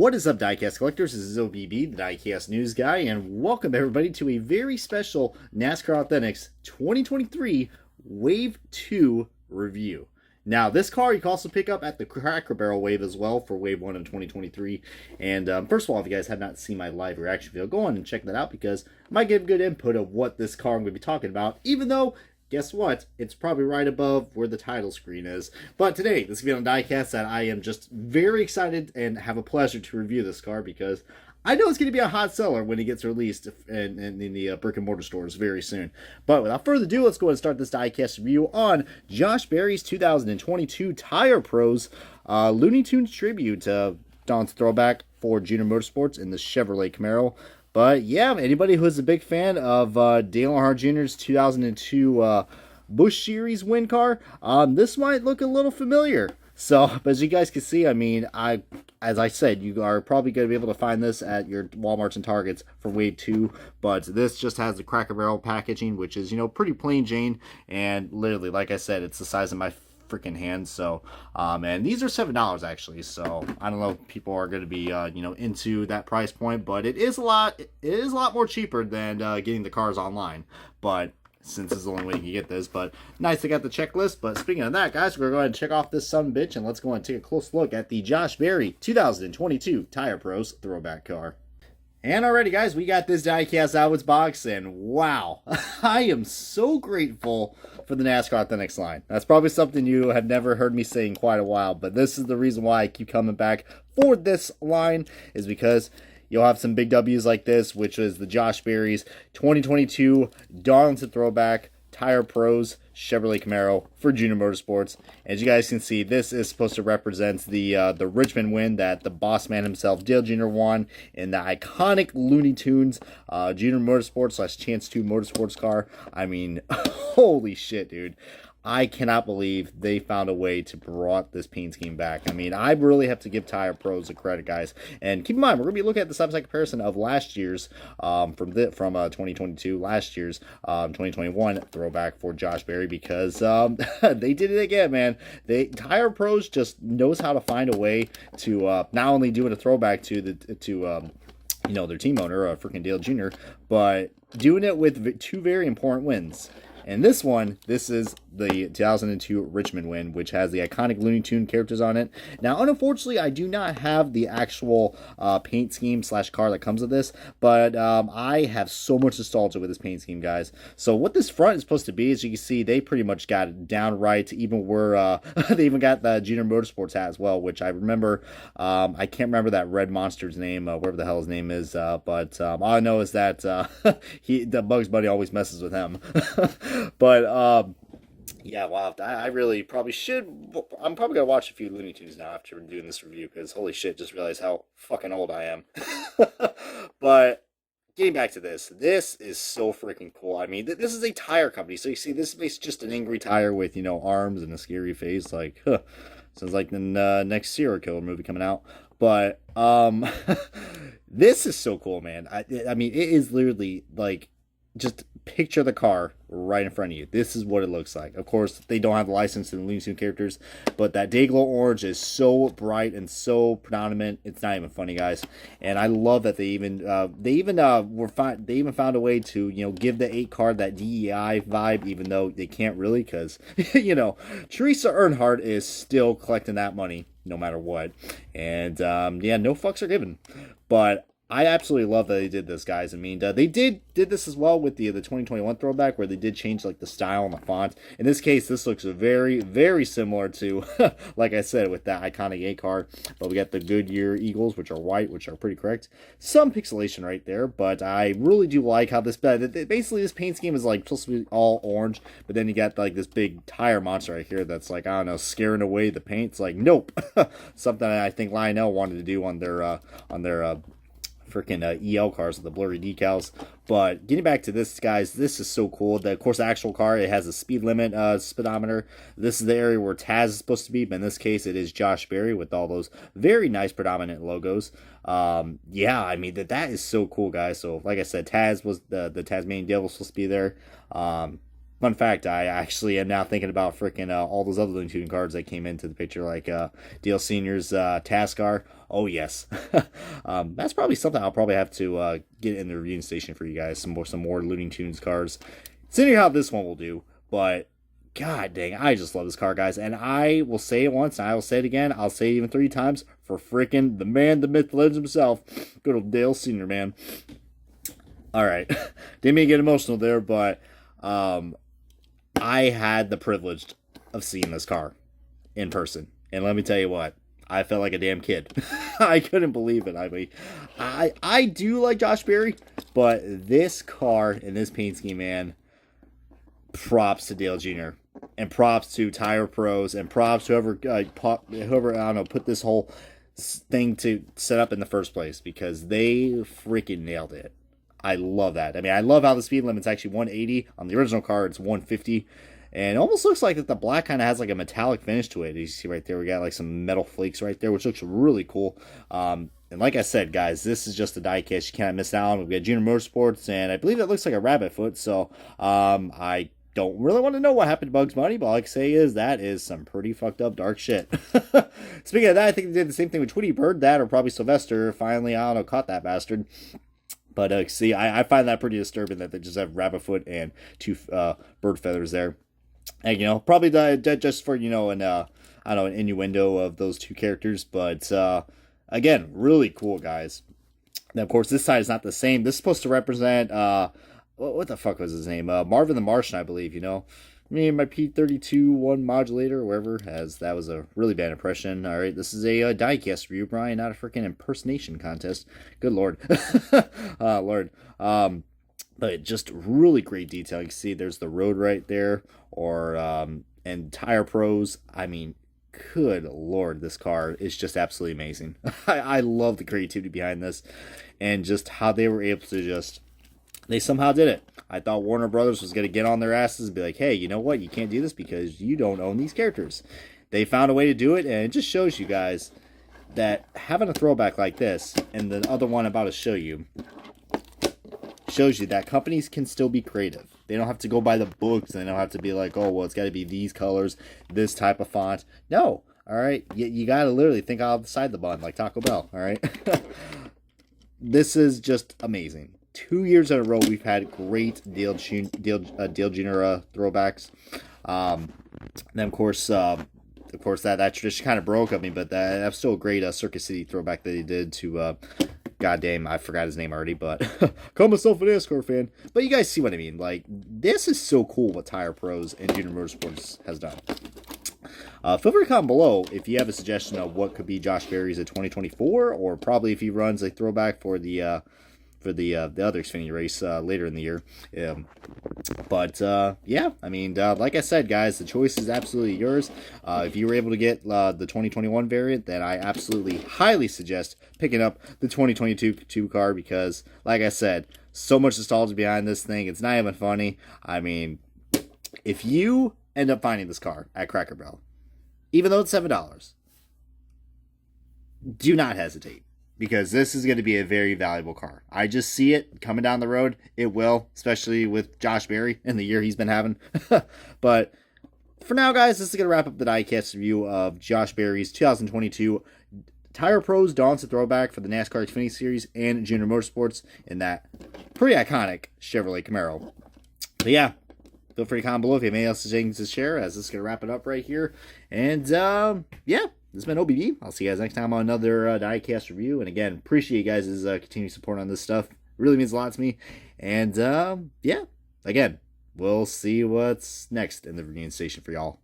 What is up, diecast collectors? This is OBB, the diecast news guy, and welcome everybody to a very special NASCAR Authentics 2023 Wave 2 review. Now, this car you can also pick up at the Cracker Barrel Wave as well for Wave 1 in 2023. And first of all, if you guys have not seen my live reaction video, go on and check that out because I might give good input of what this car I'm going to be talking about, even though guess what? It's probably right above where the title screen is. But today, this is going to be on diecast that I am just very excited and have a pleasure to review this car because I know it's going to be a hot seller when it gets released in the brick and mortar stores very soon. But without further ado, let's go ahead and start this diecast review on Josh Berry's 2022 Tire Pros Looney Tunes tribute to Don's Throwback for Junior Motorsports in the Chevrolet Camaro. But yeah, anybody who's a big fan of Dale Earnhardt Jr.'s 2002 Busch Series win car, this might look a little familiar. So, but as you guys can see, I mean, as I said, you are probably going to be able to find this at your Walmarts and Targets for Wave 2. But this just has the Cracker Barrel packaging, which is, pretty plain Jane. And literally, like I said, it's the size of my freaking hands. So and these are $7 actually, so I don't know if people are going to be into that price point, but it is a lot more cheaper than getting the cars online, but since this is the only way you can get this. But nice to get the checklist. But speaking of that, guys, we're going to check off this sumbitch and let's go and take a close look at the Josh Berry 2022 Tire Pros Throwback car. And already, guys, we got this diecast out of its box, and wow, I am so grateful for the NASCAR Authentics line. That's probably something you have never heard me say in quite a while, but this is the reason why I keep coming back for this line, is because you'll have some big W's like this, which is the Josh Berry's 2022 Darlington Throwback Tire Pros Chevrolet Camaro for Junior Motorsports. As you guys can see, this is supposed to represent the Richmond win that the boss man himself, Dale Jr., won in the iconic Looney Tunes Junior Motorsports / Chance 2 Motorsports car. I mean, holy shit, dude. I cannot believe they found a way to brought this paint scheme back. I mean, I really have to give Tire Pros the credit, guys. And keep in mind, we're going to be looking at the side-by-side comparison of last year's, from 2022, last year's 2021 throwback for Josh Berry, because they did it again, man. Tire Pros just knows how to find a way to not only do it a throwback to their team owner, freaking Dale Jr., but doing it with two very important wins. And this is the 2002 Richmond win, which has the iconic Looney Tune characters on it. Now, unfortunately, I do not have the actual paint scheme / car that comes with this, but I have so much nostalgia with this paint scheme, guys. So what this front is supposed to be, as you can see, they pretty much got it down right, even where they even got the Junior Motorsports hat as well, which I remember. I can't remember that red monster's name, whatever the hell his name is, but all I know is that the Bugs Bunny always messes with him. But yeah, wow, I really probably should. I'm probably gonna watch a few Looney Tunes now after doing this review, because holy shit, just realized how fucking old I am. But getting back to this is so freaking cool. I mean, this is a tire company, so you see this is just an angry tire with arms and a scary face, like sounds like the next serial killer movie coming out. But this is so cool, man. I mean, it is literally like, just picture the car right in front of you. This is what it looks like. Of course, they don't have the license to the Looney Tunes characters, but that Dayglow orange is so bright and so predominant. It's not even funny, guys. And I love that they even found a way to give the 8 card that DEI vibe, even though they can't really, because Teresa Earnhardt is still collecting that money no matter what. And yeah, no fucks are given. But I absolutely love that they did this, guys. I mean, they did this as well with the 2021 throwback, where they did change like the style and the font. In this case, this looks very, very similar to, like I said, with that iconic A card. But we got the Goodyear Eagles, which are white, which are pretty correct. Some pixelation right there, but I really do like how this. Basically, this paint scheme is like supposed to be all orange, but then you got like this big tire monster right here that's like, I don't know, scaring away the paint. It's like, nope, something I think Lionel wanted to do on their freaking EL cars with the blurry decals. But getting back to this, guys, this is so cool. Of course, the actual car, it has a speed limit speedometer. This is the area where Taz is supposed to be, but in this case, it is Josh Berry with all those very nice predominant logos. Yeah, I mean, that is so cool, guys. So, like I said, Taz was the Tasmanian Devil supposed to be there. Fun fact, I actually am now thinking about freaking all those other Looney Tune cards that came into the picture, like DL Senior's TASCAR. Oh, yes. That's probably something I'll probably have to get in the reviewing station for you guys. Some more Looney Tunes cards. Seeing how this one will do, but god dang, I just love this card, guys. And I will say it once, and I will say it again. I'll say it even 3 times for freaking the man, the myth, the legend himself. Good old Dale Senior, man. All right. Didn't mean to get emotional there, but I had the privilege of seeing this car in person. And let me tell you what, I felt like a damn kid. I couldn't believe it. I mean, I do like Josh Berry, but this car and this paint scheme, man, props to Dale Jr. and props to Tire Pros and props to whoever I don't know put this whole thing to set up in the first place, because they freaking nailed it. I love that. I mean, I love how the speed limit's actually 180. On the original car, it's 150. And it almost looks like that the black kind of has like a metallic finish to it. You see right there, we got like some metal flakes right there, which looks really cool. And like I said, guys, this is just a diecast you can't miss out on. We've got Junior Motorsports, and I believe that looks like a rabbit foot. So I don't really want to know what happened to Bugs Bunny, but all I can say is that is some pretty fucked up dark shit. Speaking of that, I think they did the same thing with Tweety Bird, that or probably Sylvester finally, I don't know, caught that bastard. But see, I find that pretty disturbing that they just have rabbit foot and 2 bird feathers there. And, you know, probably just for, you know, I don't know, an innuendo of those 2 characters. But, again, really cool, guys. And, of course, this side is not the same. This is supposed to represent, what the fuck was his name? Marvin the Martian, I believe, you know. Me and my P32-1 modulator, or whatever, as that was a really bad impression. All right, this is a diecast review, Brian, not a freaking impersonation contest. Good lord. Lord. But just really great detail. You can see there's the road right there, or and Tire Pros. I mean, good lord, this car is just absolutely amazing. I love the creativity behind this, and just how they were able to just, they somehow did it. I thought Warner Brothers was going to get on their asses and be like, hey, you know what? You can't do this because you don't own these characters. They found a way to do it, and it just shows you guys that having a throwback like this, and the other one I'm about to show you, shows you that companies can still be creative. They don't have to go by the books, and they don't have to be like, oh, well, it's got to be these colors, this type of font. No, all right? You got to literally think outside the bun, like Taco Bell, all right? This is just amazing. 2 years in a row, we've had great Dale Jr. Throwbacks. And then, of course, that tradition kind of broke. I mean, but that's still a great Circus City throwback that he did to, goddamn, I forgot his name already, but call myself an NASCAR fan. But you guys see what I mean. Like, this is so cool what Tire Pros and Junior Motorsports has done. Feel free to comment below if you have a suggestion of what could be Josh Berry's at 2024, or probably if he runs a throwback for the other Xfinity race later in the year. Yeah, I mean, like I said, guys, the choice is absolutely yours. If you were able to get the 2021 variant, then I absolutely highly suggest picking up the 2022 car, because, like I said, so much nostalgia behind this thing. It's not even funny. I mean, if you end up finding this car at Cracker Barrel, even though it's $7, do not hesitate, because this is going to be a very valuable car. I just see it coming down the road. It will, especially with Josh Berry and the year he's been having. But for now, guys, this is going to wrap up the diecast review of Josh Berry's 2022 Tire Pros Dawn's a Throwback for the NASCAR Xfinity Series and Junior Motorsports in that pretty iconic Chevrolet Camaro. But yeah, feel free to comment below if you have anything else to share, as this is going to wrap it up right here. And yeah, this has been OBB. I'll see you guys next time on another diecast review. And again, appreciate you guys' continued support on this stuff. It really means a lot to me. And yeah, again, we'll see what's next in the reunion station for y'all.